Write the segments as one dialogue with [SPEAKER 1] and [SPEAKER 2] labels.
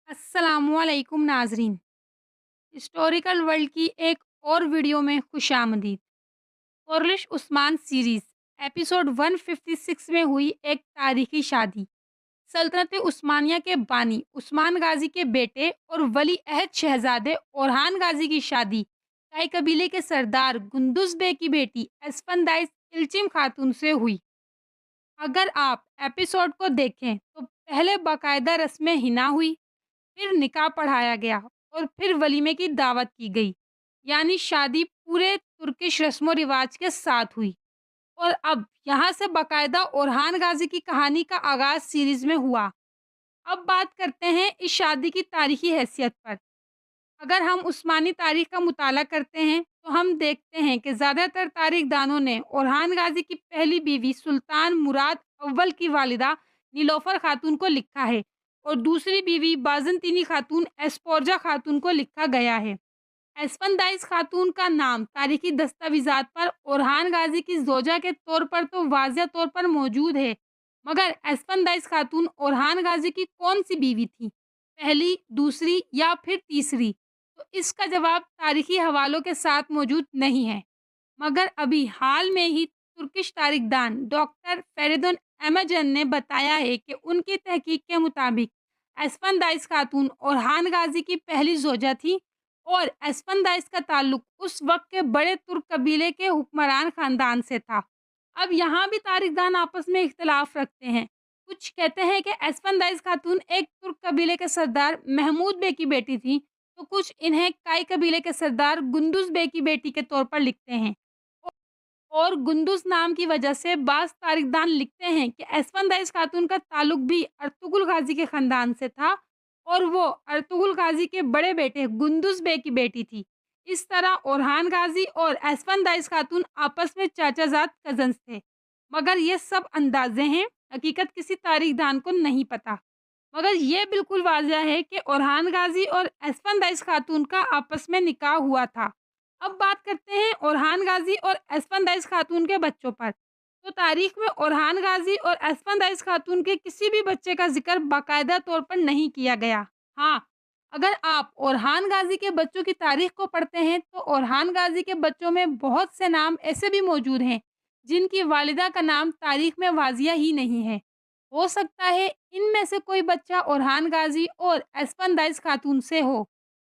[SPEAKER 1] अस्सलामुअलैकुम नाज़रीन। Historical world की एक और वीडियो में खुशामदीद। कोरलिश उस्मान सीरीज़ एपिसोड 156 में हुई एक तारीखी शादी। सल्तनत उस्मानिया के बानी उस्मान गाज़ी के बेटे और वली अहद शहज़ादे ओरहान गाज़ी की शादी काई कबीले के सरदार गुंदुज़ बे की बेटी एस्फंदाइस इल्चिम खातून से हुई। अगर आप एपिसोड को देखें तो पहले बाकायदा रस्में हिना हुई, फिर निकाह पढ़ाया गया और फिर वलीमे की दावत की गई। यानी शादी पूरे तुर्किश रस्मों रिवाज के साथ हुई। और अब यहाँ से बाकायदा ओरहान गाजी की कहानी का आगाज सीरीज में हुआ। अब बात करते हैं इस शादी की तारीखी हैसियत पर। अगर हम उस्मानी तारीख का मुताला करते हैं तो हम देखते हैं कि ज़्यादातर तारीख दानों ने ओरहान गाजी की पहली बीवी सुल्तान मुराद अव्वल की वालिदा नीलोफर खातून को लिखा है और दूसरी बीवी बाज़ंतीनी खातून एस्पोर्जा खातून को लिखा गया है। एस्फंदाइस खातून का नाम तारीखी दस्तावेज़ात पर ओरहान गाजी की ज़ोजा के तौर पर तो वाज़िया तौर पर मौजूद है, मगर एस्फंदाइस खातून ओरहान गाजी की कौन सी बीवी थी, पहली, दूसरी या फिर तीसरी? तो इसका जवाब तारीखी हवालों के साथ मौजूद नहीं है। मगर अभी हाल में ही तुर्किश तारीखदान डॉक्टर फेरिदुन एमजन ने बताया है कि उनकी तहकीक के मुताबिक एस्फंदाइस खातून ओरहान गाजी की पहली जोजा थी और एस्फंदाइस का ताल्लुक उस वक्त के बड़े तुर्क कबीले के हुक्मरान खानदान से था। अब यहाँ भी तारीखदान आपस में इख्तलाफ रखते हैं। कुछ कहते हैं कि एस्फंदाइस खातून एक तुर्क कबीले के सरदार महमूद बे की बेटी थी, तो कुछ इन्हें काई कबीले के सरदार गुंदुज बे की बेटी के तौर पर लिखते हैं। और गुंदुज नाम की वजह से बाज़ तारीखदान लिखते हैं कि एस्फंदाइस खातून का ताल्लुक भी अर्तुगरुल गाज़ी के ख़ानदान से था और वो अर्तुगरुल गाज़ी के बड़े बेटे गुंदुज बे की बेटी थी। इस तरह ओरहान गाज़ी और एस्फंदाइस खातून आपस में चाचाज़ाद कज़न्स थे। मगर ये सब अंदाज़े हैं, हकीकत किसी तारीखदान को नहीं पता। मगर ये बिल्कुल वाज़िह है कि ओरहान गाज़ी और एस्फंदाइस खातून का आपस में निकाह हुआ था। अब बात करते हैं ओरहान गाज़ी और एस्फंदाइस खातून के बच्चों पर। तो तारीख में ओरहान गाज़ी और एस्फंदाइस खातून के किसी भी बच्चे का ज़िक्र बाकायदा तौर पर नहीं किया गया। हाँ, अगर आप ओरहान गाज़ी के बच्चों की तारीख को पढ़ते हैं तो ओरहान गाज़ी के बच्चों में बहुत से नाम ऐसे भी मौजूद हैं, जिनकी वालिदा का नाम तारीख में वाज़िया ही नहीं है। हो सकता है इनमें से कोई बच्चा ओरहान गाज़ी और एस्फंदाइस खातून से हो।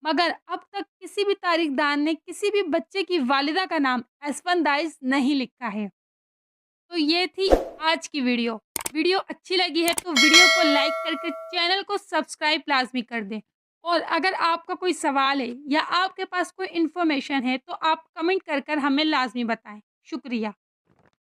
[SPEAKER 1] मगर अब तक किसी भी तारीखदान ने किसी भी बच्चे की वालिदा का नाम एस्फंदाइस नहीं लिखा है। तो ये थी आज की वीडियो। वीडियो अच्छी लगी है तो वीडियो को लाइक करके चैनल को सब्सक्राइब लाज़मी कर दें। और अगर आपका कोई सवाल है या आपके पास कोई इन्फॉर्मेशन है तो आप कमेंट कर हमें लाज़मी बताएँ। शुक्रिया।